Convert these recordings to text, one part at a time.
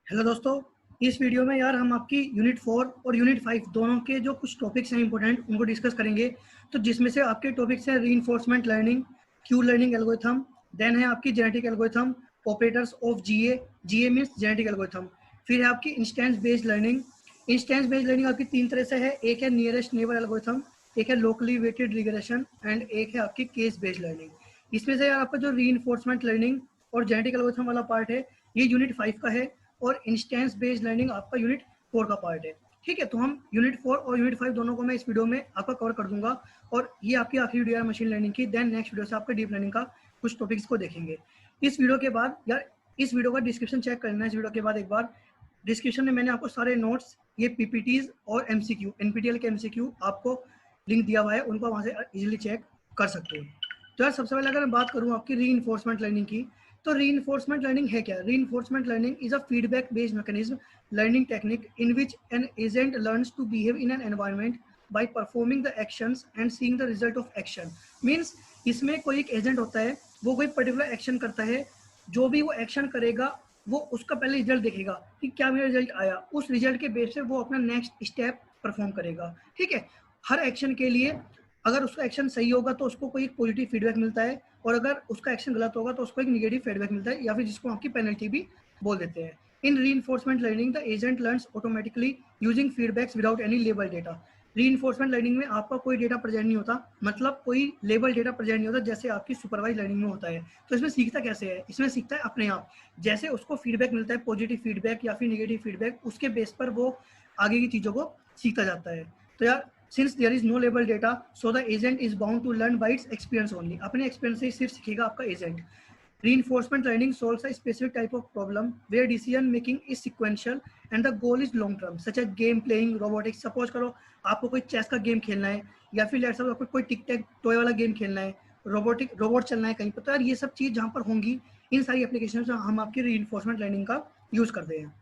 Hello दोस्तों। इस video में यार हम आपकी यूनिट 4 और यूनिट 5 दोनों के जो कुछ टॉपिक्स हैं इंपॉर्टेंट उनको डिस्कस करेंगे। तो जिसमें से आपके टॉपिक्स हैं reinforcement learning, Q learning algorithm, then है आपकी genetic algorithm, operators of GA, GA means genetic algorithm, फिर है आपकी instance based learning. Instance based learning आपकी तीन तरह से है, एक है नियरेस्ट नेबर एल्गोरिथम, एक है लोकली वेटेड रिग्रेशन एंड एक है आपकी केस बेस्ड लर्निंग। इसमें से यार आपका जो रीइंफोर्समेंट लर्निंग और जेनेटिक एल्गोरिथम वाला पार्ट है ये यूनिट 5 का है और इंस्टेंस बेस्ड लर्निंग आपका यूनिट 4 का पार्ट है। ठीक है, तो हम यूनिट 4 और यूनिट 5 दोनों को मैं इस वीडियो में आपका कवर कर दूंगा और ये आपकी आखिरी वीडियो है मशीन लर्निंग की। देन नेक्स्ट वीडियो से आपका डीप लर्निंग का कुछ टॉपिक्स को देखेंगे। इस वीडियो के बाद यार इस वीडियो का डिस्क्रिप्शन चेक करना है। इस वीडियो के बाद एक बार डिस्क्रिप्शन में मैंने आपको सारे नोट्स, ये पीपीटीज और एमसीक्यू, एनपीटीएल के एमसीक्यू आपको लिंक दिया हुआ है, उनको वहां से इजीली चेक कर सकते हो। तो यार सबसे पहले अगर मैं बात करूँ आपकी रीइंफोर्समेंट लर्निंग की, तो रीइंफोर्समेंट लर्निंग है क्या? Reinforcement learning is a feedback based mechanism learning technique in which an agent learns to behave in an environment by performing the actions and seeing the result of action. Means इसमें कोई एक agent होता है, वो कोई particular action करता है, जो भी वो एक्शन करेगा वो उसका पहले रिजल्ट देखेगा कि क्या मेरा रिजल्ट आया, उस रिजल्ट के बेस से वो अपना नेक्स्ट स्टेप परफॉर्म करेगा। ठीक है, हर एक्शन के लिए अगर उसका एक्शन सही होगा तो उसको कोई एक पॉजिटिव फीडबैक मिलता है और अगर उसका एक्शन गलत होगा तो उसको एक निगेटिव फीडबैक मिलता है या फिर जिसको आपकी पेनल्टी भी बोल देते हैं। In reinforcement learning, the agent learns automatically using feedbacks without any label data. Reinforcement learning में आपका कोई डेटा प्रेजेंट नहीं होता, मतलब कोई लेबल डेटा प्रेजेंट नहीं होता जैसे आपकी सुपरवाइज लर्निंग में होता है। तो इसमें सीखता कैसे है? इसमें सीखता है अपने आप, जैसे उसको फीडबैक मिलता है, पॉजिटिव फीडबैक या फिर नेगेटिव फीडबैक, उसके बेस पर वो आगे की चीज़ों को सीखता जाता है। तो यार since there is no label data so the agent is bound to learn by its experience only. अपने एक्सपीरियंस से सिर्फ सीखेगा आपका agent. Reinforcement learning solves a specific type of problem where decision making is sequential and the goal is long term, such as game playing, robotics. Suppose करो आपको कोई chess का game खेलना है या फिर लेट्स सपोज आपको कोई टिक टैक टॉय वाला गेम खेलना है, रोबोट चलना है कहीं पर, तो यार ये सब चीज़ जहाँ पर होंगी इन सारी एप्लीकेशन में हम आपकी रीइंफोर्समेंट लर्निंग का यूज करते हैं।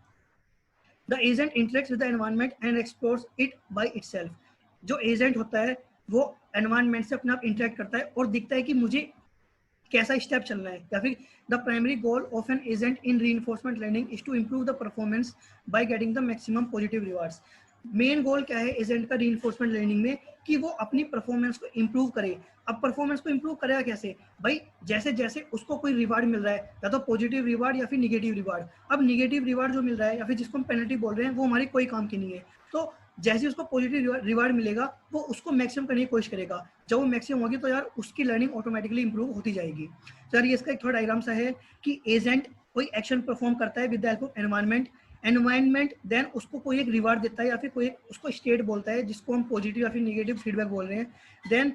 The agent interacts with the environment and explores it by itself. जो एजेंट होता है वो एनवायरनमेंट से अपने आप इंटरेक्ट करता है और दिखता है कि मुझे कैसा स्टेप चलना है। या फिर the primary goal of an agent in reinforcement learning is to improve the performance by getting the maximum positive rewards. Main goal क्या है एजेंट का रीइंफोर्समेंट लर्निंग में? कि वो अपनी परफॉर्मेंस को इंप्रूव करे। अब परफॉर्मेंस को इंप्रूव करेगा कैसे भाई? जैसे जैसे उसको कोई रिवार्ड मिल रहा है, या तो पॉजिटिव रिवार्ड या फिर निगेटिव रिवार्ड। अब निगेटिव रिवार्ड जो मिल रहा है या फिर जिसको हम पेनल्टी बोल रहे हैं वो हमारी कोई काम की नहीं है। तो जैसे उसको पॉजिटिव रिवार्ड मिलेगा वो उसको मैक्सिमम करने की कोशिश करेगा। जब वो मैक्सिमम होगी तो यार उसकी लर्निंग ऑटोमेटिकली इंप्रूव होती जाएगी। तो यार ये इसका एक थोड़ा डायग्राम सा है कि एजेंट कोई एक्शन परफॉर्म करता है with the help of environment then उसको कोई एक रिवार्ड देता है या फिर कोई एक उसको स्टेट बोलता है जिसको हम पॉजिटिव या फिर नेगेटिव फीडबैक बोल रहे हैं। देन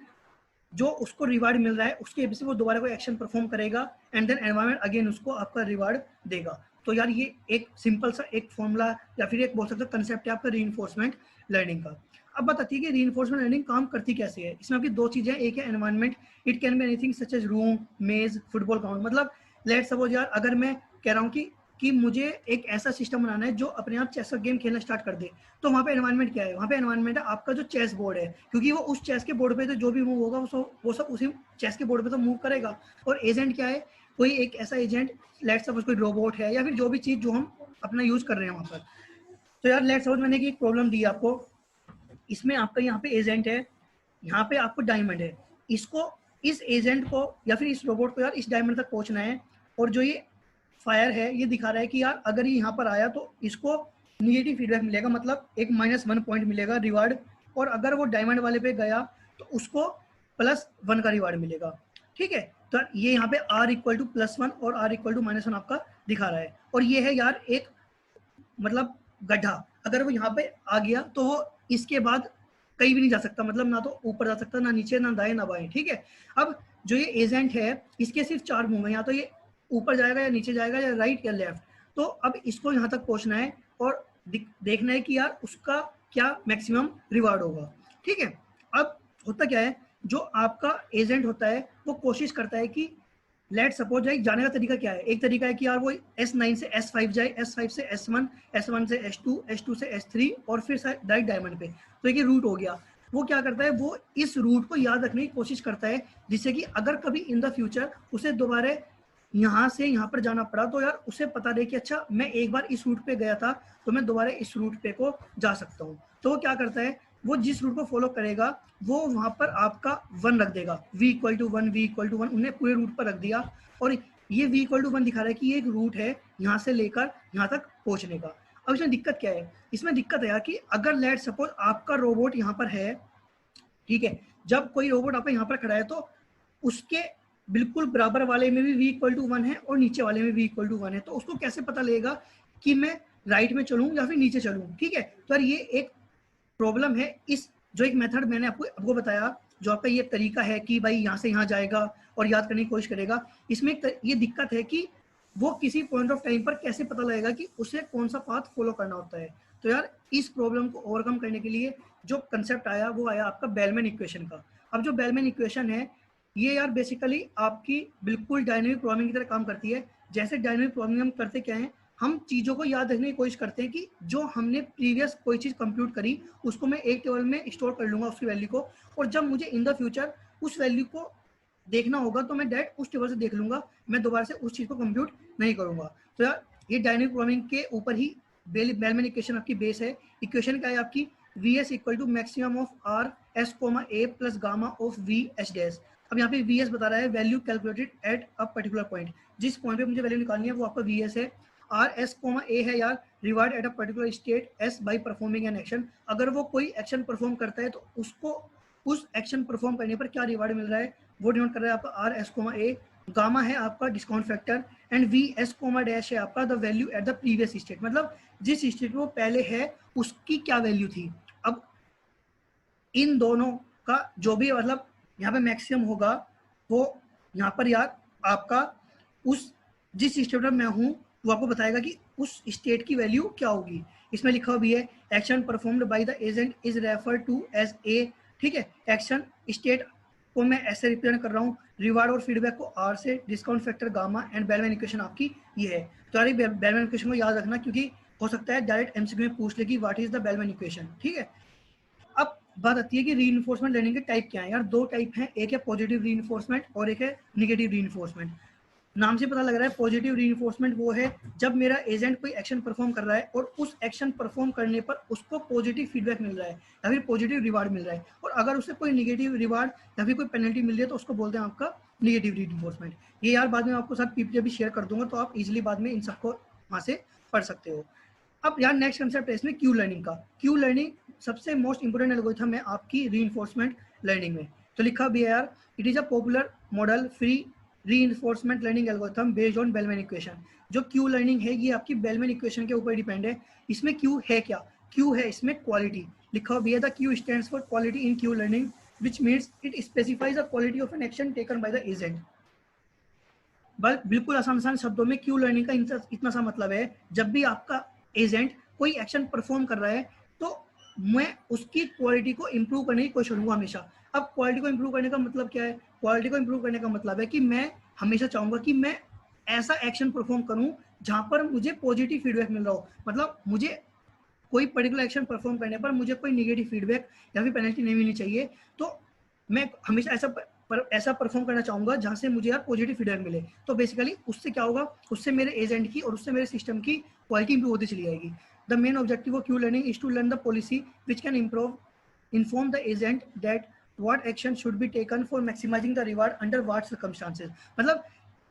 जो उसको रिवार्ड मिल रहा है उसके बेसिस पे वो दोबारा कोई एक्शन परफॉर्म करेगा एंड देन एनवायरनमेंट अगेन उसको आपका रिवार्ड देगा। तो यार ये एक सिंपल सा एक फॉर्मूला या फिर एक बोल सकते हो कंसेप्ट है आपका रीइंफोर्समेंट लर्निंग का। अब बताती है कि रीइंफोर्समेंट लर्निंग काम करती कैसे है। इसमें आपकी दो चीजें, एक है environment, it can be anything such as room, मेज, फुटबॉल ग्राउंड। मतलब लेट्स सपोज यार अगर मैं कह रहा हूँ कि मुझे एक ऐसा सिस्टम बनाना है जो अपने आप चेस का गेम खेलना स्टार्ट कर दे, तो वहाँ पे एनवायरनमेंट क्या है? वहाँ पे एनवायरनमेंट है आपका जो चेस बोर्ड है, क्योंकि वो उस चेस के बोर्ड पे तो जो भी मूव होगा वो सब उसी चेस के बोर्ड पे तो मूव करेगा। और एजेंट क्या है? कोई एक ऐसा एजेंट, लेट्स सपोज कोई रोबोट है या फिर जो भी चीज़ जो हम अपना यूज कर रहे हैं वहाँ पर। तो यार लेट्स सपोज मैंने एक प्रॉब्लम दी आपको, इसमें आपका यहाँ पे एजेंट है, यहाँ पे आपको डायमंड है, इसको इस एजेंट को या फिर इस रोबोट को यार इस डायमंड तक पहुंचना है। और जो ये फायर है ये दिखा रहा है कि यार अगर ये यहाँ पर आया तो इसको निगेटिव फीडबैक मिलेगा, मतलब एक -1 पॉइंट मिलेगा रिवार्ड। और अगर वो डायमंड वाले पे गया तो उसको +1 का रिवार्ड मिलेगा। ठीक है, तो ये यहाँ पे r इक्वल टू +1 और r इक्वल टू -1 आपका दिखा रहा है। और ये है यार एक मतलब गड्ढा, अगर वो यहाँ पे आ गया तो वो इसके बाद कहीं भी नहीं जा सकता, मतलब ना तो ऊपर जा सकता, ना नीचे, ना दाएं, ना बाएं। ठीक है, अब जो ये एजेंट है इसके सिर्फ 4 मूव है, या तो ये ऊपर जाएगा या नीचे जाएगा या राइट या लेफ्ट। तो अब इसको यहाँ तक पहुँचना है और देखना है कि यार उसका क्या मैक्सिमम रिवार्ड होगा। ठीक है, अब होता क्या है, जो आपका एजेंट होता है वो कोशिश करता है कि लेट सपोज जाए जाने का तरीका क्या है। एक तरीका है कि यार वो S9 से S5 जाए, S5 से S1, S1 से S2, S2 से S3 और फिर डायरेक्ट डायमंड पे। तो एक रूट हो गया। वो क्या करता है, वो इस रूट को याद रखने की कोशिश करता है जिससे कि अगर कभी इन द फ्यूचर उसे दोबारा यहाँ से यहाँ पर जाना पड़ा, तो यार उसे पता रहे कि अच्छा मैं एक बार इस रूट पे गया था तो मैं दोबारा इस रूट पे को जा सकता हूँ। तो वो क्या करता है, वो जिस रूट को फॉलो करेगा वो वहां पर आपका 1 रख देगा, v equal to 1, v equal to 1 उन्हें पूरे रूट पर रख दिया, और ये v इक्वल टू 1 दिखा रहा है कि ये एक रूट है यहाँ से लेकर यहाँ तक पहुंचने का। अब इसमें दिक्कत क्या है, इसमें दिक्कत है यार कि अगर लेट सपोज आपका रोबोट यहाँ पर है, ठीक है, जब कोई रोबोट आपका यहाँ पर खड़ा है तो उसके बिल्कुल बराबर वाले में भी v इक्वल टू 1 है और नीचे वाले में v इक्वल टू 1 है, तो उसको कैसे पता लगेगा कि मैं राइट में चलूं या फिर नीचे चलूं। ठीक है, तो यार ये एक प्रॉब्लम है। इस जो एक मेथड मैंने आपको बताया, जो आपका ये तरीका है कि भाई यहाँ से यहाँ जाएगा और याद करने की कोशिश करेगा, इसमें ये दिक्कत है कि वो किसी पॉइंट ऑफ टाइम पर कैसे पता लगेगा कि उसे कौन सा पाथ फॉलो करना होता है। तो यार इस प्रॉब्लम को ओवरकम करने के लिए जो कंसेप्ट आया वो आया आपका बेलमैन इक्वेशन का। अब जो बेलमैन इक्वेशन है ये यार बेसिकली आपकी बिल्कुल डायनेमिक प्रोग्रामिंग की तरह काम करती है। जैसे डायनेमिक प्रोग्रामिंग हम करते क्या है, हम चीज़ों को याद रखने की कोशिश करते हैं कि जो हमने प्रीवियस कोई चीज़ कंप्यूट करी उसको मैं एक टेबल में स्टोर कर लूँगा उसकी वैल्यू को, और जब मुझे इन द फ्यूचर उस वैल्यू को देखना होगा तो मैं डायरेक्ट उस टेबल से देख लूँगा, मैं दोबारा से उस चीज़ को कंप्यूट नहीं करूँगा। तो यार ये डायनेमिक प्रोग्रामिंग के ऊपर ही बेलमैन इक्वेशन आपकी बेस है। इक्वेशन क्या है आपकी, V S equal to maximum of R S comma A plus gamma of V H dash. अब यहाँ पे वी एस बता रहा है value calculated at a particular point, जिस पॉइंट पे मुझे वैल्यू निकालनी है वो आपका वी एस है। आर एस कोमा ए है यार reward at a particular state S by performing an action, अगर वो कोई एक्शन परफॉर्म करता है तो उसको उस एक्शन परफॉर्म करने पर क्या रिवार्ड मिल रहा है वो डिनोट कर रहा है आपका R S comma A. Gamma है आपका discount factor, and V S comma dash है आपका the value at the previous state, मतलब जिस स्टेट वो पहले है उसकी क्या वैल्यू थी। अब इन दोनों का जो भी मतलब यहाँ पे मैक्सिमम होगा वो यहाँ पर यार आपका उस जिस स्टेट में मैं हूँ वो आपको बताएगा कि उस स्टेट की वैल्यू क्या होगी। इसमें लिखा हुआ भी है action performed by the agent is refer to as A. ठीक है, एक्शन स्टेट को मैं ऐसे रिप्रेजेंट कर रहा हूँ, रिवार्ड और फीडबैक को आर से, discount factor gamma, and bellman equation आपकी ये है। तो यार बेलमैन इक्वेशन को याद रखना क्योंकि हो सकता है डायरेक्ट एमसीक्यू में पूछ ले कि what is the bellman equation. ठीक है, अब बात आती है कि रीइंफोर्समेंट लर्निंग के टाइप क्या है यार। दो टाइप हैं, एक है पॉजिटिव रीइंफोर्समेंट और एक है निगेटिव रीइंफोर्समेंट। नाम से पता लग रहा है पॉजिटिव रीइंफोर्समेंट वो है जब मेरा एजेंट कोई एक्शन परफॉर्म कर रहा है और उस एक्शन परफॉर्म करने पर उसको पॉजिटिव फीडबैक मिल रहा है या फिर पॉजिटिव रिवार्ड मिल रहा है, और अगर उसे कोई निगेटिव रिवार्ड या फिर कोई पेनल्टी मिल रही है तो उसको बोलते हैं आपका निगेटिव रीइंफोर्समेंट। ये यार बाद में आपको साथ पीपीटी भी शेयर कर दूंगा तो आप इजिली बाद में इन सबको वहाँ से पढ़ सकते हो। अब यार नेक्स्ट कंसेप्ट है इसमें क्यू लर्निंग का। क्यू लर्निंग सबसे मोस्ट इंपोर्टेंट एल्गोरिथम है आपकी रीइंफोर्समेंट लर्निंग में। तो लिखा भी है यार it is a popular model free reinforcement learning algorithm based on bellman equation. जो क्यू लर्निंग है ये आपकी बेलमैन इक्वेशन के ऊपर डिपेंड है। इसमें क्यू है क्या, क्यू है इसमें क्वालिटी। लिखा भी है the Q stands for quality in Q learning which means it specifies the quality of an action taken by the agent. बिल्कुल आसान शब्दों में क्यू लर्निंग का इतना सा मतलब है जब भी आपका एजेंट कोई एक्शन परफॉर्म कर रहा है तो मैं उसकी क्वालिटी को इंप्रूव करने की कोशिश करूंगा हमेशा। अब क्वालिटी को इंप्रूव करने का मतलब क्या है, क्वालिटी को इंप्रूव करने का मतलब है कि मैं हमेशा चाहूंगा कि मैं ऐसा एक्शन परफॉर्म करूं जहां पर मुझे पॉजिटिव फीडबैक मिल रहा हो, मतलब मुझे कोई पर्टिकुलर एक्शन परफॉर्म करने पर मुझे कोई नेगेटिव फीडबैक या फिर पेनल्टी नहीं मिलनी चाहिए। तो मैं हमेशा ऐसा परफॉर्म करना चाहूंगा जहां से मुझे यार पॉजिटिव फीडबैक मिले। तो बेसिकली उससे क्या होगा, उससे मेरे एजेंट की और उससे मेरे सिस्टम की क्वालिटी इंप्रूव होती चली जाएगी। The main objective of Q learning is to learn the policy which can inform the agent that what action should be taken for maximising the reward under what circumstances, मतलब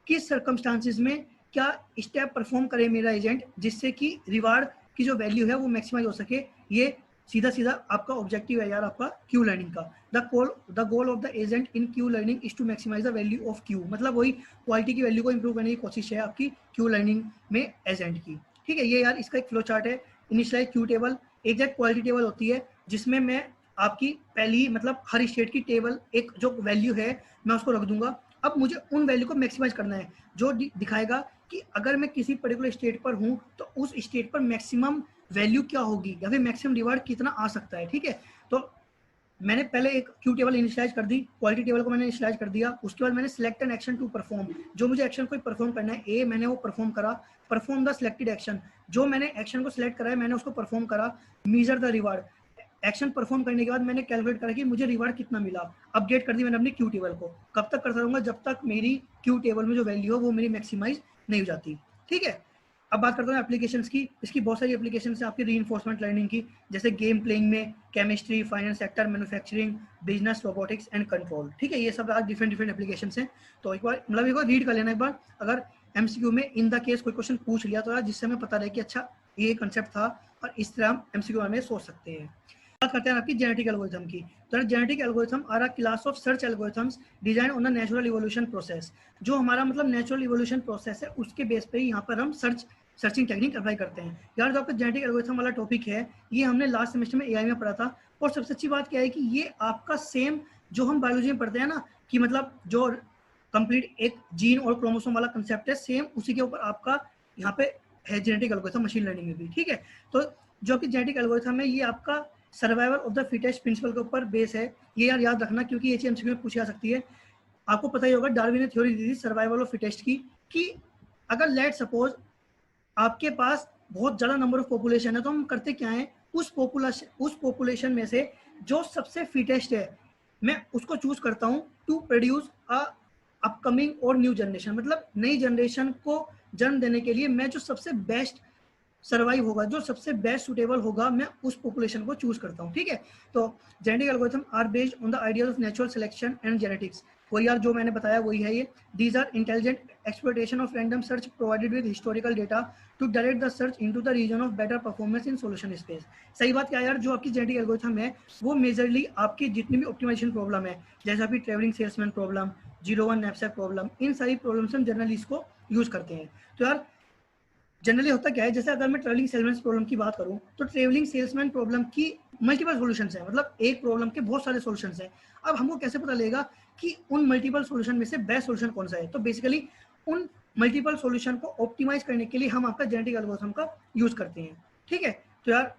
किस circumstances में क्या step perform करे मेरा agent जिससे कि reward की जो वैल्यू है वो मैक्सिमाइज हो सके। ये सीधा सीधा आपका ऑब्जेक्टिव है यार आपका क्यू लर्निंग का। The goal of the agent in Q learning is to maximise the value of Q, मतलब वही क्वालिटी की वैल्यू को इंप्रूव करने की कोशिश है आपकी क्यू लर्निंग में एजेंट की। ठीक है, ये यार इसका एक फ्लो चार्ट है। Initialise Q table, exact quality table होती है जिसमें मैं आपकी पहली मतलब हर स्टेट की टेबल एक जो वैल्यू है मैं उसको रख दूंगा। अब मुझे उन वैल्यू को मैक्सिमाइज करना है जो दिखाएगा कि अगर मैं किसी पर्टिकुलर स्टेट पर हूँ तो उस स्टेट पर मैक्सिमम वैल्यू क्या होगी या फिर मैक्सिमम रिवार्ड कितना आ सकता है। ठीक है, तो मैंने पहले एक क्यू टेबल इनिशियलाइज कर दी, क्वालिटी टेबल को मैंने इनिशियलाइज कर दिया, उसके बाद मैंने select an action to perform, जो मुझे एक्शन कोई परफॉर्म करना है ए मैंने वो परफॉर्म करा, परफॉर्म द सिलेक्टेड एक्शन, जो मैंने एक्शन को सिलेक्ट करा है मैंने उसको परफॉर्म करा, measure the reward, action perform करने के बाद मैंने कैलकुलेट करा कि मुझे रिवार्ड कितना मिला, अपडेट कर दी मैंने अपनी क्यू टेबल को। कब तक करता रहूंगा? जब तक मेरी क्यू टेबल में जो वैल्यू हो वो मेरी मैक्सिमाइज नहीं हो जाती। ठीक है, अब बात करता हूँ एप्लीकेशंस की। इसकी बहुत सारी एप्लीकेशंस है आपकी रीइंफोर्समेंट लर्निंग की, जैसे गेम प्लेइंग में, chemistry, finance sector, manufacturing, business, robotics and control. ठीक है, ये सब आज डिफरेंट डिफरेंट एप्लीकेशंस हैं। तो एक बार मतलब एक बार रीड कर लेना एक बार, अगर एमसीक्यू में इन द केस कोई क्वेश्चन पूछ लिया तो जिससे हमें पता रहे कि अच्छा ये कंसेप्ट था और इस तरह हम एमसीक्यू में सोच सकते हैं। बात करते हैं आपकी जेनेटिक एल्गोरिथम की। तो genetic algorithm are a class of search algorithms design on the natural evolution process. जो हमारा मतलब नेचुरल इवोल्यूशन प्रोसेस है उसके बेस पे ही यहाँ पर हम सर्चिंग टेक्निक अप्लाई करते हैं। यार जो आपका जेनेटिक एल्गोरिथम वाला टॉपिक है ये हमने लास्ट सेमेस्टर में एआई में पढ़ा था, और सबसे अच्छी बात क्या है कि ये आपका सेम जो हम बायोलॉजी में पढ़ते हैं ना, कि मतलब जो कंप्लीट एक जीन और क्रोमोसोम वाला कंसेप्ट है, सेम उसी के ऊपर आपका यहाँ पे है जेनेटिक एल्गोरिथम मशीन लर्निंग में भी। ठीक है, तो जो कि जेनेटिक एल्गोरिथम है ये आपका survival of the fittest principle के ऊपर बेस है। ये यार याद रखना क्योंकि ये चीज एमसीक्यू में पूछी जा सकती है। आपको पता ही होगा डार्विन ने थ्योरी दी थी सर्वाइवल ऑफ फिटेस्ट की, कि अगर लेट सपोज आपके पास बहुत ज्यादा नंबर ऑफ पॉपुलेशन है तो हम करते क्या है, उस पॉपुलेशन में से जो सबसे फिटेस्ट है मैं उसको चूज करता हूं टू प्रोड्यूस अ अपकमिंग और न्यू जनरेशन। मतलब नई जनरेशन को जन्म देने के लिए मैं जो सबसे बेस्ट सर्वाइव होगा, जो सबसे बेस्ट सुटेबल होगा, मैं उस पॉपुलेशन को चूज करता हूँ। ठीक है, तो genetic algorithm are based on the ideas of natural selection and genetics. वही यार जो मैंने बताया वही है ये। These are intelligent exploitation of random search provided with historical data to direct the search into the region of better performance in solution space. सही बात क्या यार, जो आपकी जेनेटिक एल्गोरिथम है वो मेजरली आपकी जितनी भी ऑप्टिमाइजेशन प्रॉब्लम है, जैसे आपकी travelling salesman problem, 01 knapsack problem, इन सारी प्रॉब्लम से हम जनरली इसको यूज करते हैं। तो यार जनरली होता क्या है, जैसे अगर मैं ट्रेवलिंग सेल्समैन प्रॉब्लम की बात करूं तो ट्रेवलिंग सेल्समैन प्रॉब्लम की मल्टीपल सॉल्यूशंस हैं, मतलब एक प्रॉब्लम के बहुत सारे सॉल्यूशंस हैं। अब हमको कैसे पता लगेगा कि उन मल्टीपल सॉल्यूशन में से बेस्ट सॉल्यूशन कौन सा है? तो बेसिकली उन मल्टीपल सॉल्यूशन को ऑप्टिमाइज करने के लिए हम आपका जेनेटिक एल्गोरिथम का यूज करते हैं। ठीक है, तो यार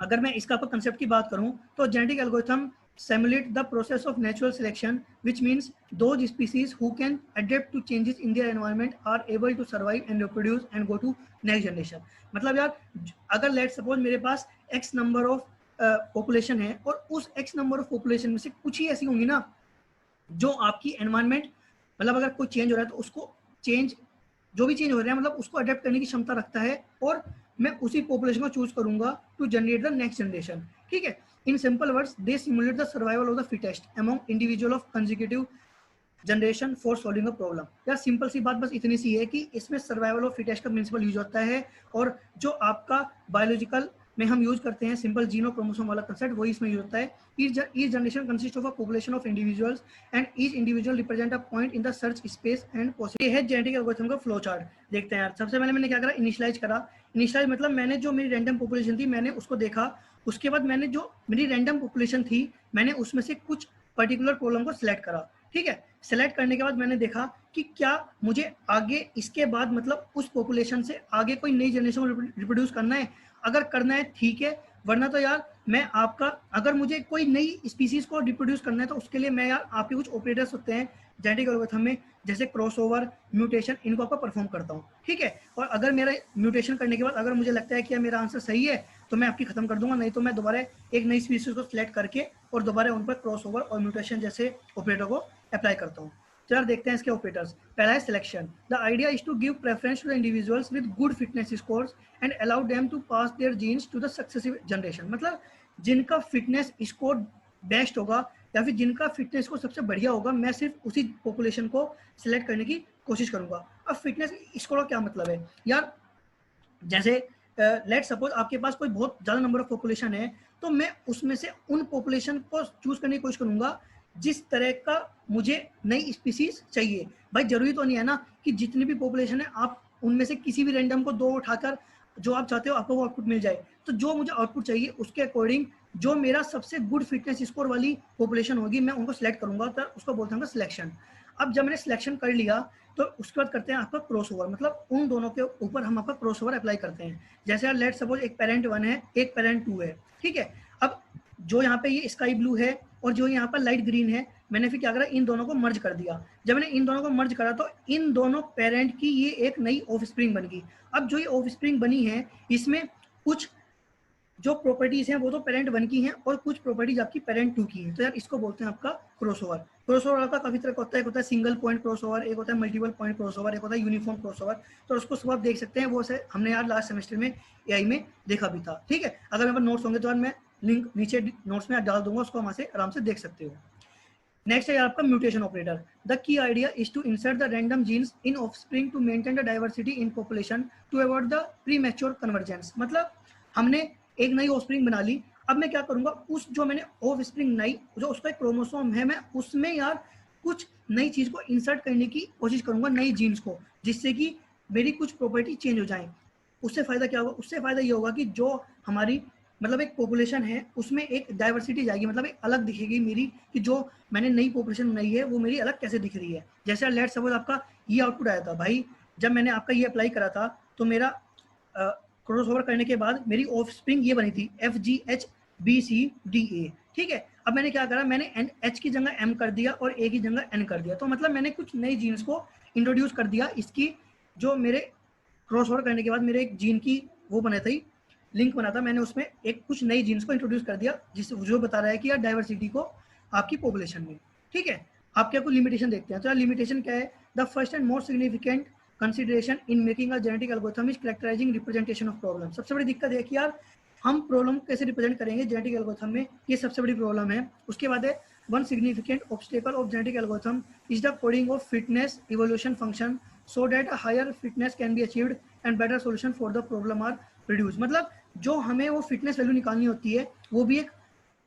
अगर मैं इसका कंसेप्ट की बात करूं तो genetic algorithm simulate the process of natural selection, which means those species who can adapt to changes in their environment are able to survive and reproduce and go to next generation। मतलब यार अगर let suppose मेरे पास x number of population है और उस x number of population में से कुछ ही ऐसी होंगी ना जो आपकी एनवायरमेंट, मतलब अगर कोई चेंज हो रहा है तो उसको चेंज, जो भी चेंज हो रहा है मतलब उसको अडेप्ट करने की क्षमता रखता है, और मैं उसी पॉपुलेशन को चूज करूंगा to generate the next generation. ठीक है, in simple words they simulate the survival of the fittest among individual of consecutive generation for solving a problem. यार सिंपल सी बात बस इतनी सी है कि इसमें सर्वाइवल ऑफ फिटेस्ट का प्रिंसिपल यूज होता है, और जो आपका बायोलॉजिकल में हम यूज करते हैं सिंपल जीनो क्रोमोसोम वाला कंसेप्ट वही इसमें यूज होता है। Each generation consist of a population of individuals and each individual represent a point in the search space and possible. ये है जेनेटिक एल्गोरिथम का फ्लो चार्ट। देखते हैं यार, सबसे पहले मैंने क्या करा, इनिशियलाइज करा। इनिशियलाइज मतलब मैंने जो मेरी रैंडम पॉपुलेशन थी मैंने उसको देखा, उसके बाद मैंने जो मेरी रैंडम पॉपुलेशन थी मैंने उसमें से कुछ पर्टिकुलर प्रॉब्लम को सिलेक्ट करा। ठीक है, सेलेक्ट करने के बाद मैंने देखा कि क्या मुझे आगे इसके बाद मतलब उस पॉपुलेशन से आगे कोई नई जनरेशन को रिप्रोड्यूस करना है। अगर करना है ठीक है, वरना तो यार मैं आपका, अगर मुझे कोई नई स्पीसीज को रिप्रोड्यूस करना है तो उसके लिए मैं यार आपके कुछ ऑपरेटर्स होते हैं जेनेटिक एल्गोरिथम में, जैसे क्रॉसओवर, म्यूटेशन, इनको आपका परफॉर्म करता हूँ। ठीक है, और अगर मेरा म्यूटेशन करने के बाद अगर मुझे लगता है कि मेरा आंसर सही है तो मैं आपकी खत्म कर दूंगा, नहीं तो मैं दोबारा एक नई स्पीसीज को सिलेक्ट करके और दोबारा उन पर क्रॉसओवर और म्यूटेशन जैसे ऑपरेटर को अप्लाई करता हूँ। तो यार देखते हैं इसके ऑपरेटर्स। पहला है selection. The idea is to give preference to the individuals with good fitness scores and allow them to pass their genes to the successive generation. मतलब जिनका फिटनेस स्कोर बेस्ट होगा या फिर जिनका फिटनेस स्कोर सबसे बढ़िया होगा, मैं सिर्फ उसी पॉपुलेशन को सिलेक्ट करने की कोशिश करूंगा। अब फिटनेस स्कोर का क्या मतलब है यार, जैसे लेट सपोज आपके पास कोई बहुत ज़्यादा नंबर ऑफ पॉपुलेशन है तो मैं उसमें से उन पॉपुलेशन को चूज करने की कोशिश करूंगा जिस तरह का मुझे नई स्पीसीज चाहिए। भाई जरूरी तो नहीं है ना कि जितनी भी पॉपुलेशन है आप उनमें से किसी भी रैंडम को दो उठाकर जो आप चाहते हो आपको वो आउटपुट मिल जाए। तो जो मुझे आउटपुट चाहिए उसके अकॉर्डिंग जो मेरा सबसे गुड फिटनेस स्कोर वाली पॉपुलेशन होगी मैं उनको सिलेक्ट करूंगा, तो उसको बोलते हैं सिलेक्शन। अब जब मैंने सिलेक्शन कर लिया तो उसके बाद करते हैं आपका क्रॉस ओवर, मतलब उन दोनों के ऊपर हम आपका क्रॉस ओवर अप्लाई करते हैं। जैसे यार लेट सपोज एक पेरेंट 1 है एक पेरेंट 2 है। ठीक है, अब जो यहाँ पे ये स्काई ब्लू है और जो यहाँ पर लाइट ग्रीन है, मैंने फिर क्या करा, इन दोनों को मर्ज कर दिया। जब मैंने इन दोनों को मर्ज करा तो इन दोनों पेरेंट की ये एक नई ऑफ स्प्रिंग बन गई। अब जो ये ऑफ स्प्रिंग बनी है इसमें कुछ जो प्रॉपर्टीज हैं वो तो पेरेंट 1 की हैं और कुछ प्रॉपर्टीज आपकी पेरेंट 2 की हैं, तो यार इसको बोलते हैं आपका क्रॉसओवर। क्रॉसओवर आपका काफी तरह का होता है, एक होता है सिंगल पॉइंट क्रॉसओवर, एक होता है मल्टीपल पॉइंट क्रॉसओवर, एक होता है यूनिफॉर्म क्रॉसओवर। तो उसको सब आप देख सकते हैं, वो से हमने यार लास्ट सेमेस्टर में एआई में देखा भी था, ठीक है। अगर मेरे पास नोट्स होंगे तो यार मैं लिंक नीचे नोट्स में डाल दूंगा, उसको वहां से आराम से देख सकते हो। नेक्स्ट है आपका mutation operator. The key idea is to insert the random genes in offspring to maintain the diversity in population to avoid the premature convergence. मतलब हमने एक नई ऑफस्प्रिंग बना ली, अब मैं क्या करूंगा, उस जो मैंने ऑफस्प्रिंग नई जो उसका एक क्रोमोसोम है, मैं उसमें यार कुछ नई चीज को इंसर्ट करने की कोशिश करूंगा, नई जीन्स को, जिससे कि मेरी कुछ प्रॉपर्टी चेंज हो जाए। उससे फायदा क्या होगा, उससे फायदा ये होगा कि जो हमारी मतलब एक पॉपुलेशन है उसमें एक डाइवर्सिटी जाएगी, मतलब एक अलग दिखेगी मेरी, कि जो मैंने नई पॉपुलेशन बनाई है वो मेरी अलग कैसे दिख रही है। जैसे लेट सपोज आपका ये आउटपुट आया था भाई, जब मैंने आपका ये अप्लाई करा था तो मेरा क्रॉस ओवर करने के बाद मेरी ऑफ स्प्रिंग ये बनी थी FGHBCDA, ठीक है। अब मैंने क्या करा, मैंने H की जगह M कर दिया और A की जगह N कर दिया, तो मतलब मैंने कुछ नई जीन्स को इंट्रोड्यूस कर दिया। इसकी जो मेरे क्रॉस ओवर करने के बाद मेरे एक जीन की वो बने थी, लिंक बना था, मैंने उसमें एक कुछ नई जीन्स को इंट्रोड्यूस कर दिया, जिससे जो बता रहा है कि यार डाइवर्सिटी को आपकी पॉपुलेशन में, ठीक है। आप क्या कोई लिमिटेशन देखते हैं, तो यार लिमिटेशन क्या है, the first and most significant consideration in making a genetic algorithm is characterising representation of problem. सबसे बड़ी दिक्कत है कि यार हम प्रॉब्लम कैसे रिप्रेजेंट करेंगे जेनेटिक एल्गोरिथम में, ये सबसे बड़ी प्रॉब्लम है। उसके बाद है one significant obstacle of genetic algorithm is the coding of fitness evolution function so that a higher fitness can be achieved and better solution for the problem are produce. मतलब जो हमें वो फिटनेस वैल्यू निकालनी होती है वो भी एक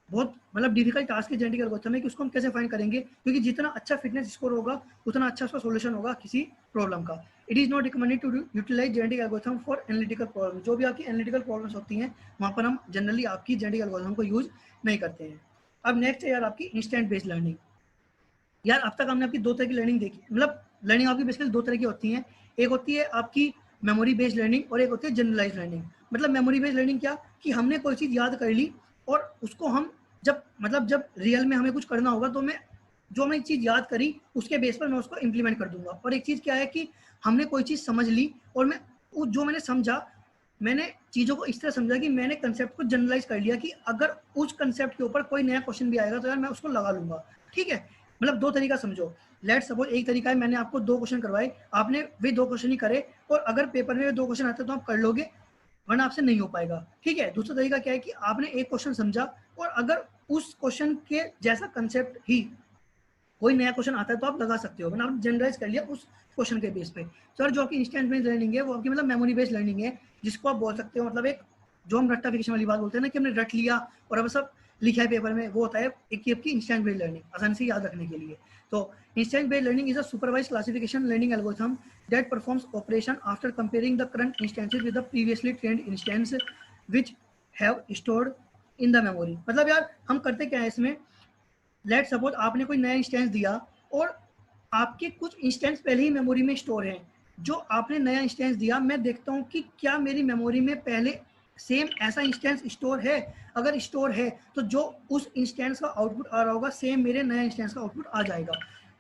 बहुत मतलब डिफिकल्ट टास्क है जेनेटिक एल्गोरिथम में, कि उसको हम कैसे फाइंड करेंगे, क्योंकि जितना अच्छा फिटनेस स्कोर होगा उतना अच्छा उसका सॉल्यूशन होगा किसी प्रॉब्लम का। It is not recommended to utilise genetic algorithm for analytical problem. जो भी आपकी एनालिटिकल प्रॉब्लम्स होती हैं वहाँ पर हम जनरली आपकी जेनेटिक एल्गोरिथम को यूज नहीं करते हैं। अब नेक्स्ट है यार आपकी इंस्टेंट बेस्ड लर्निंग। यार अब तक हमने आपकी दो तरह की लर्निंग देखी, मतलब लर्निंग आपकी बेसिकली दो तरह की होती है। एक होती है आपकी मेमोरी बेस्ड लर्निंग और एक होती है जनरलाइज लर्निंग। मतलब मेमोरी बेस्ड लर्निंग क्या, कि हमने कोई चीज़ याद कर ली और उसको हम जब रियल में हमें कुछ करना होगा तो मैं जो मैं एक चीज़ याद करी उसके बेस पर मैं उसको इम्प्लीमेंट कर दूंगा। और एक चीज़ क्या है कि हमने कोई चीज़ समझ ली और मैं जो मैंने समझा, मैंने चीज़ों को इस तरह समझा कि मैंने कंसेप्ट को जनरलाइज कर लिया, कि अगर उस कंसेप्ट के ऊपर कोई नया क्वेश्चन भी आएगा तो यार मैं उसको लगा लूंगा, ठीक है। मतलब दो तरीका समझो, लेट सपोज एक तरीका है मैंने आपको दो क्वेश्चन करवाए, आपने वे दो क्वेश्चन ही करे और अगर पेपर में वे दो क्वेश्चन आते तो आप कर लोगे, वरना आपसे नहीं हो पाएगा, ठीक है। दूसरा तरीका क्या है कि आपने एक क्वेश्चन समझा और अगर उस क्वेश्चन के जैसा कंसेप्ट ही कोई नया क्वेश्चन आता है तो आप लगा सकते हो, वरना आपने जनरलाइज कर लिया उस क्वेश्चन के बेस पे। सर जो आपकी इंस्टेंट बेस्ड लर्निंग है वो आपकी मतलब मेमोरी बेस्ड लर्निंग है, जिसको आप बोल सकते हो मतलब एक जो हम रट्टाफिकेशन वाली बात बोलते हैं ना, कि हमने रट लिया और अब सब लिखा है पेपर में, वो होता है एक आपकी इंस्टेंट बेस्ड लर्निंग, आसानी से याद रखने के लिए। तो instant based learning is a supervised classification learning algorithm that performs operation after comparing the current instances with the previously trained instance which have stored in the memory. मतलब यार हम करते क्या है इसमें, लेट सपोज आपने कोई नया इंस्टेंस दिया और आपके कुछ इंस्टेंस पहले ही मेमोरी में स्टोर हैं। जो आपने नया इंस्टेंस दिया, मैं देखता हूँ कि क्या मेरी मेमोरी में पहले सेम ऐसा इंस्टेंस स्टोर है। अगर स्टोर है तो जो उस इंस्टेंस का आउटपुट आ रहा होगा सेम मेरे नया इंस्टेंस का आउटपुट आ जाएगा।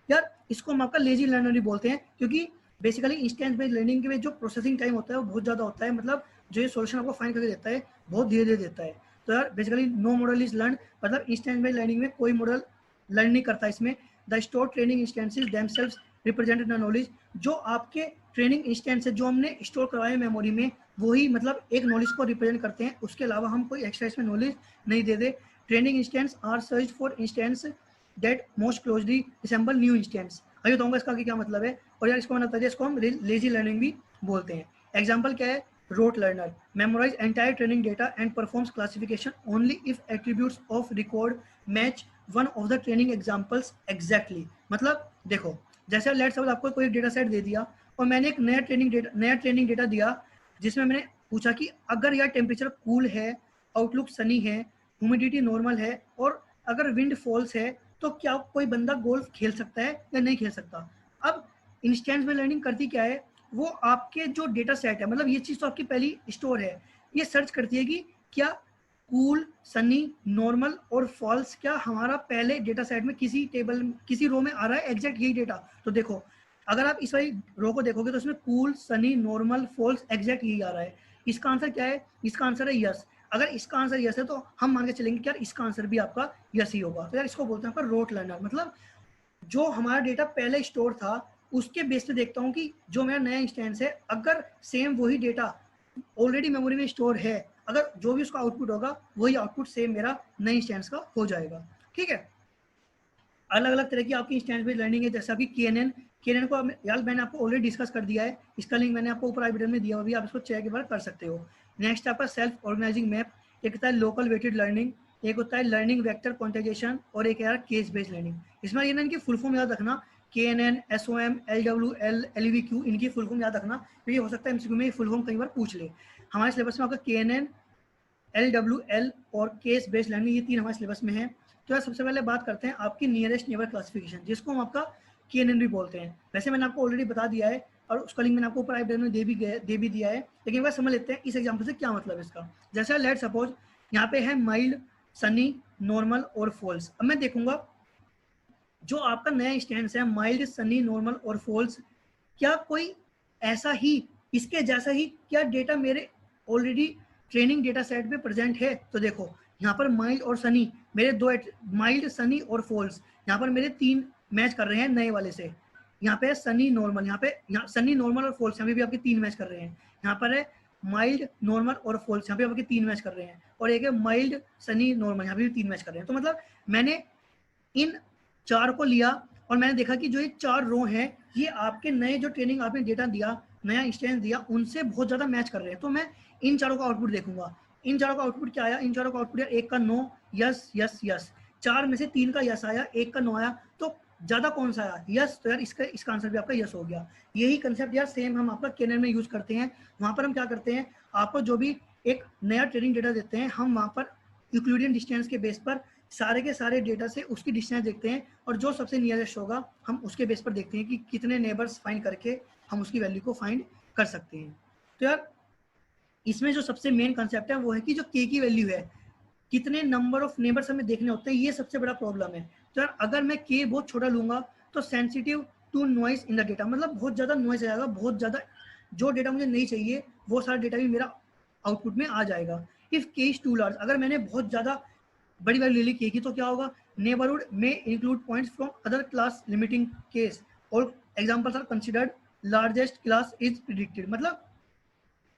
यार इसको हम आपका लेजी लर्नर भी बोलते हैं, क्योंकि बेसिकली इंस्टेंस बेस्ड लर्निंग के में जो प्रोसेसिंग टाइम होता है वो बहुत ज़्यादा होता है, मतलब जो ये सोल्यूशन आपको फाइंड करके देता है बहुत धीरे धीरे देता है। तो यार basically no model is learn, मतलब इंस्टेंस बेस्ड लर्निंग में कोई मॉडल लर्न नहीं करता। इसमें the store training instances themselves represent the knowledge. जो आपके ट्रेनिंग इंस्टेंस है जो हमने स्टोर करवाए मेमोरी में, वही मतलब एक नॉलेज को रिप्रेजेंट करते हैं, उसके अलावा हम कोई एक्स्ट्रा इसमें नॉलेज नहीं दे दे। Training instances are search for instances that most closely resemble new instances. अभी बताऊंगा इसका क्या मतलब है। और यार इसको मतलब इसको हम लेजी लर्निंग भी बोलते हैं। एग्जाम्पल क्या है, rote learner memorize entire training data and performs classification only if attributes of record match one of the training examples exactly। मतलब देखो, जैसे लेट्स सपोज आपको कोई डेटा सेट दे दिया और मैंने एक नया ट्रेनिंग डेटा दिया, जिसमें मैंने पूछा कि अगर यार टेम्परेचर कूल है, आउटलुक सनी है, ह्यूमिडिटी नॉर्मल है और अगर विंड फॉल्स है तो क्या कोई बंदा गोल्फ खेल सकता है या नहीं खेल सकता। अब इंस्टेंस में लर्निंग करती क्या है, वो आपके जो डेटा सेट है, मतलब ये चीज तो आपकी पहली स्टोर है, ये सर्च करती है कि क्या कूल सनी नॉर्मल और फॉल्स क्या हमारा पहले डेटा सेट में किसी टेबल किसी रो में आ रहा है एग्जैक्ट यही डेटा। तो देखो अगर आप इस वाली रो को देखोगे तो इसमें cool sunny normal false exact यही आ रहा है। इसका आंसर क्या है, इसका आंसर है यस। अगर इसका आंसर यस है तो हम मान के चलेंगे कि यार इसका आंसर भी आपका यस ही होगा। तो यार इसको बोलते हैं आपका रोट लर्नर, मतलब जो हमारा डेटा पहले स्टोर था उसके बेस पे देखता हूँ कि जो मेरा नया इंस्टेंस है अगर सेम वही डेटा ऑलरेडी मेमोरी में स्टोर है, अगर जो भी उसका आउटपुट होगा वही आउटपुट सेम मेरा नए इंस्टेंस का हो जाएगा। ठीक है, अलग अलग तरह की आपकी इंस्टेंस बेस्ड लर्निंग है, जैसे आपकी केएनएन को यार मैंने आपको ऑलरेडी डिस्कस कर दिया है, इसका लिंक मैंने आपको ऊपर आई बटन में दिया हुआ, आप इसको चेक एक बार कर सकते हो। नेक्स्ट आपका सेल्फ ऑर्गेनाइजिंग मैप, एक होता है लोकल वेटेड लर्निंग, एक होता है लर्निंग वेक्टर क्वांटाइजेशन, और एक है केस बेस्ड लर्निंग। इसमें ये ना इनकी फुल फॉर्म याद रखना, KNN, SOM, LWL, LVQ, इनकी फुल फॉर्म याद रखना, क्योंकि हो सकता है MCQ में ये फुल फॉर्म कई बार पूछ ले। हमारे सिलेबस में आपका KNN, LWL और केस बेस्ड लर्निंग, ये तीन हमारे सिलेबस में है। तो यार सबसे पहले बात करते हैं आपकी नियरेस्ट नेबर क्लासिफिकेशन, जिसको हम आपका KNN भी बोलते हैं। वैसे मैंने आपको ऑलरेडी बता दिया है और उसका लिंक मैंने आपको ऊपर आई बटन में दे भी दिया है, लेकिन एक बार समझ लेते हैं इस एग्जांपल से क्या मतलब है इसका। जैसे लेट सपोज यहाँ पे है माइल्ड, सनी, नॉर्मल और फॉल्स। अब मैं देखूंगा जो आपका नया इंस्टेंस है माइल्ड, सनी, नॉर्मल और फॉल्स, क्या कोई ऐसा ही इसके जैसा ही क्या डेटा मेरे ऑलरेडी ट्रेनिंग डेटा सेट पे प्रेजेंट है। तो देखो यहाँ पर माइल्ड और सनी मेरे दो, माइल्ड, सनी और फॉल्स, यहाँ पर मेरे तीन मैच कर रहे हैं नए वाले से। यहाँ पे सनी, नॉर्मल, यहाँ सनी, नॉर्मल और फॉल्स, यहाँ पे भी आपके तीन मैच कर रहे हैं। यहाँ पर है माइल्ड, नॉर्मल और फॉल्स, यहाँ पे आपके तीन मैच कर रहे हैं। और एक है माइल्ड, सनी, नॉर्मल, यहाँ पे भी तीन मैच कर रहे हैं। तो मतलब मैंने इन चार को लिया और मैंने देखा कि जो ये चार रो हैं ये आपके नए जो ट्रेनिंग आपने डेटा दिया, नया इंस्टेंस दिया, उनसे बहुत ज्यादा मैच कर रहे हैं। तो मैं इन चारों का आउटपुट देखूंगा। इन चारों का आउटपुट क्या आया, इन चारों का आउटपुट यार एक का नो, यस यस यस, चार में से तीन का यस आया, एक का नो आया, तो ज्यादा कौन सा आया, यस। तो यार इसका आंसर भी आपका यस हो गया। यही कंसेप्ट यार सेम हम आपका केएनएन में यूज करते हैं। वहां पर हम क्या करते हैं, आपको जो भी एक नया ट्रेनिंग डेटा देते हैं, हम वहां पर यूक्लिडियन डिस्टेंस के बेस पर सारे के सारे डेटा से उसकी डिस्टेंस देखते हैं, और जो सबसे नियरेस्ट होगा हम उसके बेस पर देखते हैं कि कितने नेबर्स फाइंड करके हम उसकी वैल्यू को फाइंड कर सकते हैं। तो यार इसमें जो सबसे मेन कंसेप्ट है वो है कि जो के की वैल्यू है, कितने नंबर ऑफ नेबर्स हमें देखने होते हैं, ये सबसे बड़ा प्रॉब्लम है। तो यार अगर मैं के बहुत छोटा लूंगा तो sensitive to noise in the data, मतलब बहुत ज्यादा नॉइस आएगा, बहुत ज्यादा जो डेटा मुझे नहीं चाहिए वो सारा डेटा भी मेरा आउटपुट में आ जाएगा। इफ के इज टू लार्ज, अगर मैंने बहुत ज्यादा बड़ी वैल्यू ले ली के की, तो क्या होगा, नेबरहुड में include points from other class limiting case और examples are considered, largest class is predicted. मतलब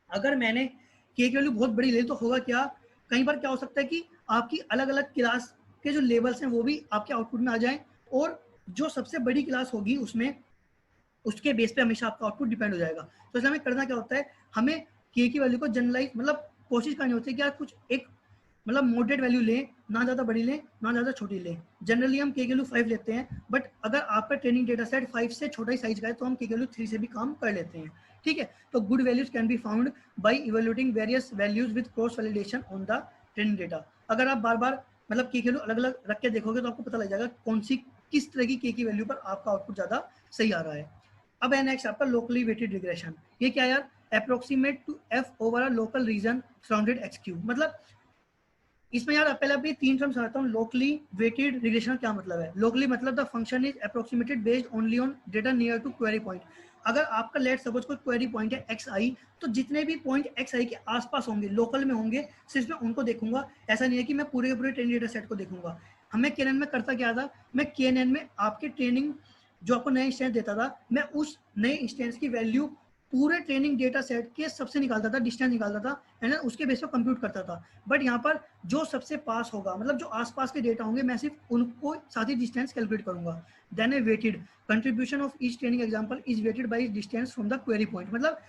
अगर मैंने के की वैल्यू बहुत बड़ी ले ली तो होगा क्या, कई बार क्या हो सकता है कि आपकी अलग अलग क्लास के जो लेवल्स हैं वो भी आपके आउटपुट में आ जाएं, और जो सबसे बड़ी क्लास होगी उसमें उसके बेस पे हमेशा आपका आउटपुट डिपेंड हो जाएगा। तो इसलिए हमें करना क्या होता है, हमें के की वैल्यू को जनरलाइज, मतलब कोशिश करनी होती है कि यार कुछ एक मतलब मॉडरेट वैल्यू लें, ना ज़्यादा बड़ी लें ना ज़्यादा छोटी लें। जनरली हम के की वैल्यू 5 लेते हैं, बट अगर आपका ट्रेनिंग डेटा सेट 5 से छोटा ही साइज का है तो हम के की वैल्यू 3 से भी काम कर लेते हैं। ठीक है, तो good values can be found by evaluating various values with cross validation on the training data. अगर आप बार बार मतलब के की वैल्यू अलग अलग रख के देखोगे तो आपको पता लग जाएगा कौन सी किस तरह की के की वैल्यू पर आपका आउटपुट ज़्यादा सही आ रहा है। अब है नेक्स्ट आपका लोकली वेटेड रिग्रेशन। ये क्या यार, approximate to F over a local region surrounded X cube. मतलब इसमें यार पहले अभी तीन टर्म समझता हूँ। लोकली वेटेड रिग्रेशन क्या मतलब है, लोकली मतलब the function is approximated based only on data near to query point. अगर आपका लेट सपोज कोई क्वेरी पॉइंट है एक्स आई, तो जितने भी पॉइंट एक्स आई के आसपास होंगे लोकल में होंगे, सिर्फ मैं उनको देखूंगा। ऐसा नहीं है कि मैं पूरे के पूरे ट्रेनिंग डेटा सेट को देखूंगा। हमें केएनएन में करता क्या था, मैं केएनएन में आपके ट्रेनिंग जो आपको नए इंस्टेंस देता था, मैं उस नए इंस्टेंस की वैल्यू पूरे ट्रेनिंग डेटा सेट के सबसे निकालता था, डिस्टेंस निकालता था, एंड उसके बेस पर कंप्यूट करता था। बट यहाँ पर जो सबसे पास होगा, मतलब जो आसपास के डेटा होंगे, मैं सिर्फ उनको साथ ही डिस्टेंस कैलकुलेट करूंगा। Then a weighted contribution of each training example is weighted by distance from the query point. मतलब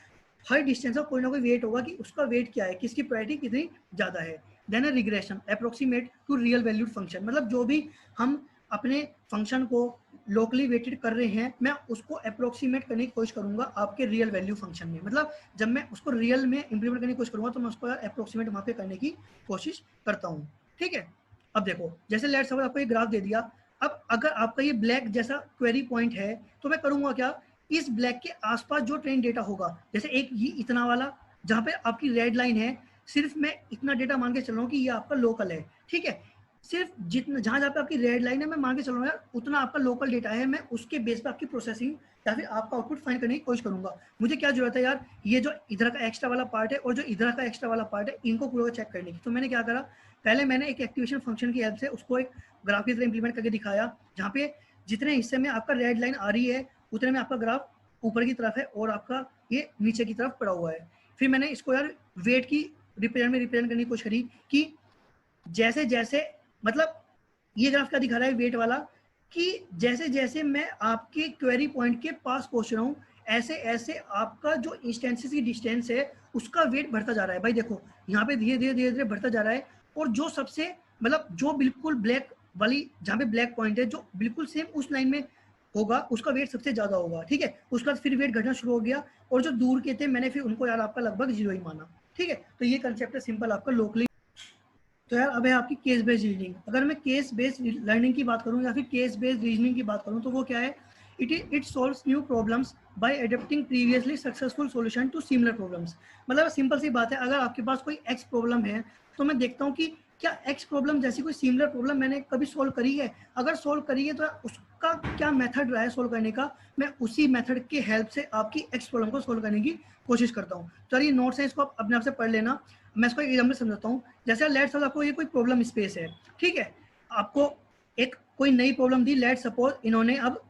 हर डिस्टेंस का कोई ना कोई वेट होगा कि उसका वेट क्या है, किसकी प्रायोरिटी कितनी ज्यादा है। Then a regression approximate to real valued function. मतलब जो भी हम अपने फंक्शन को लोकली वेटेड कर रहे हैं, मैं उसको अप्रोक्सीमेट करने की कोशिश करूंगा आपके रियल वैल्यू फंक्शन में। मतलब जब मैं उसको रियल में इंप्लीमेंट करने की कोशिश करूंगा तो मैं उसको अप्रोक्सीमेट वहां पे करने की कोशिश करता हूँ। ठीक है, अब देखो जैसे लेट्स सपोज आपको ये ग्राफ दे दिया। अब अगर आपका ये ब्लैक जैसा क्वेरी पॉइंट है तो मैं करूंगा क्या, इस ब्लैक के आसपास जो ट्रेन डेटा होगा, जैसे एक ये इतना वाला जहाँ पे आपकी रेड लाइन है, सिर्फ मैं इतना डेटा मान के चल रहा हूँ कि ये आपका लोकल है। ठीक है, सिर्फ जितना जहाँ जहाँ पे आपकी रेड लाइन है मैं मान के चल रहा हूँ यार उतना आपका लोकल डेटा है, मैं उसके बेस पे आपकी प्रोसेसिंग या फिर आपका आउटपुट फाइंड करने की कोशिश करूंगा। मुझे क्या जरूरत है यार, ये जो इधर का एक्स्ट्रा वाला पार्ट है और जो इधर का एक्स्ट्रा वाला पार्ट है इनको पूरा चेक करने की। तो मैंने क्या करा, पहले मैंने एक एक्टिवेशन फंक्शन की हेल्प से उसको एक ग्राफ की तरह इंप्लीमेंट करके दिखाया, जहाँ पे जितने हिस्से में आपका रेड लाइन आ रही है उतने में आपका ग्राफ ऊपर की तरफ है और आपका ये नीचे की तरफ पड़ा हुआ है। फिर मैंने इसको यार वेट की रिप्रेजेंट करने की कोशिश करी कि जैसे जैसे मतलब ये ग्राफ क्या दिखा रहा है वेट वाला, कि जैसे जैसे मैं आपके क्वेरी पॉइंट के पास पहुंच रहा हूँ ऐसे ऐसे आपका जो इंस्टेंसेस की डिस्टेंस है उसका वेट बढ़ता जा रहा है। भाई देखो यहाँ पे धीरे धीरे धीरे धीरे बढ़ता जा रहा है, और जो सबसे मतलब जो बिल्कुल ब्लैक वाली जहाँ पे ब्लैक पॉइंट है जो बिल्कुल सेम उस लाइन में होगा उसका वेट सबसे ज्यादा होगा। ठीक है, उसके बाद फिर वेट घटना शुरू हो गया, और जो दूर के थे मैंने फिर उनको यार आपका लगभग 0 ही माना। ठीक है, तो ये कंसेप्ट है सिंपल आपका लोकली। तो यार अब है आपकी केस बेस्ड रीजनिंग। अगर मैं केस बेस्ड लर्निंग की बात करूं या फिर केस बेस्ड रीजनिंग की बात करूं तो वो क्या है, it solves new problems by adopting previously successful solution to similar problems. मतलब सिंपल सी बात है, अगर आपके पास कोई एक्स प्रॉब्लम है तो मैं देखता हूँ कि क्या एक्स प्रॉब्लम जैसी कोई सिमिलर प्रॉब्लम मैंने कभी सोल्व करी है। अगर सोल्व करी है तो उसका क्या मेथड रहा है सोल्व करने का, मैं उसी मेथड के हेल्प से आपकी एक्स प्रॉब्लम को सोल्व करने की कोशिश करता हूँ। तो ये नोट्स है, इसको आप अपने आप से पढ़ लेना। मैं इसको एग्जाम्पल समझाता हूँ। जैसे लेट सपोज आपको ये कोई प्रॉब्लम स्पेस है, ठीक है, आपको एक कोई नई प्रॉब्लम दी, लेट सपोज इन्होंने अब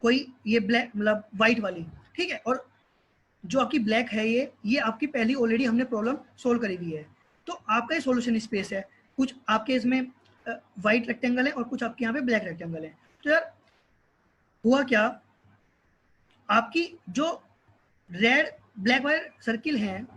कोई ये ब्लैक मतलब व्हाइट वाली, ठीक है, और जो आपकी ब्लैक है ये आपकी पहली ऑलरेडी हमने प्रॉब्लम सोल्व करी हुई है। तो आपका ये सॉल्यूशन स्पेस है, कुछ आपके इसमें व्हाइट रेक्टेंगल है और कुछ आपके यहाँ पे ब्लैक रेक्टेंगल है। तो यार हुआ क्या, आपकी जो रेड ब्लैक वाले सर्किल हैं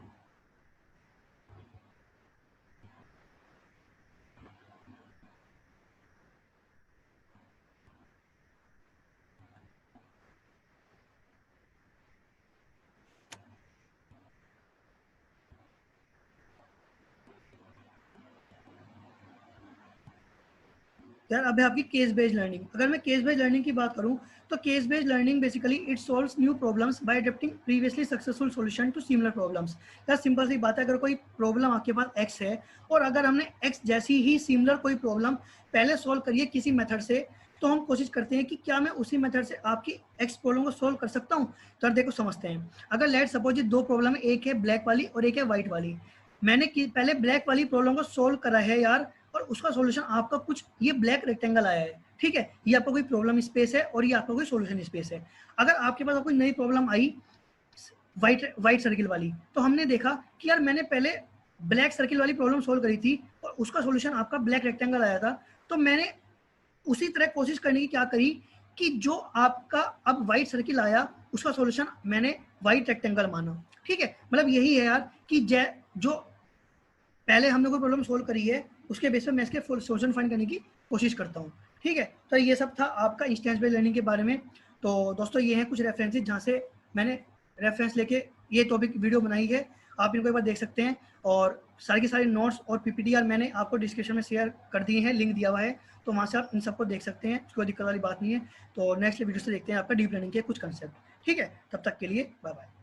यार अब है आपकी केस बेस्ड लर्निंग। अगर मैं केस बेस्ड लर्निंग की बात करूं तो case based learning basically it solves new problems by adopting previously successful solution to similar problems. यार सिंपल सी बात है, अगर कोई प्रॉब्लम आपके पास एक्स है और अगर हमने एक्स जैसी ही सिमिलर कोई प्रॉब्लम पहले सॉल्व करी है किसी मेथड से, तो हम कोशिश करते हैं कि क्या मैं उसी मेथड से आपकी एक्स प्रॉब्लम को सॉल्व कर सकता हूँ। तो देखो समझते हैं, अगर लेट सपोज दो प्रॉब्लम है, एक है ब्लैक वाली और एक है व्हाइट वाली। मैंने पहले ब्लैक वाली प्रॉब्लम को सॉल्व करा है यार, और उसका सॉल्यूशन आपका कुछ ये ब्लैक रेक्टेंगल आया है। ठीक है, ये आपका कोई प्रॉब्लम स्पेस है और ये आपका कोई सॉल्यूशन स्पेस है। अगर आपके पास कोई नई प्रॉब्लम आई व्हाइट सर्किल वाली, तो हमने देखा कि यार मैंने पहले ब्लैक सर्किल वाली प्रॉब्लम सोल्व करी थी और उसका सॉल्यूशन आपका ब्लैक रेक्टेंगल आया था। तो मैंने उसी तरह कोशिश करने की क्या करी कि जो आपका अब व्हाइट सर्किल आया उसका सॉल्यूशन मैंने व्हाइट रेक्टेंगल माना। ठीक है, मतलब यही है यार कि जो पहले हमने कोई प्रॉब्लम सोल्व करी है उसके बेस पर मैं इसके सॉल्यूशन फाइंड करने की कोशिश करता हूँ। ठीक है, तो ये सब था आपका इंस्टेंस बेस्ड लर्निंग के बारे में। तो दोस्तों ये हैं कुछ रेफरेंसेस जहाँ से मैंने रेफरेंस लेके ये टॉपिक वीडियो बनाई है, आप इनको एक बार देख सकते हैं। और सारे के सारे नोट्स और पीपीटीआर मैंने आपको डिस्क्रिप्शन में शेयर कर दिए हैं, लिंक दिया हुआ है, तो वहाँ से आप इन सबको देख सकते हैं, कोई दिक्कत वाली बात नहीं है। तो नेक्स्ट वीडियो से देखते हैं आपका डीप लर्निंग के कुछ कंसेप्ट। ठीक है, तब तक के लिए बाय बाय।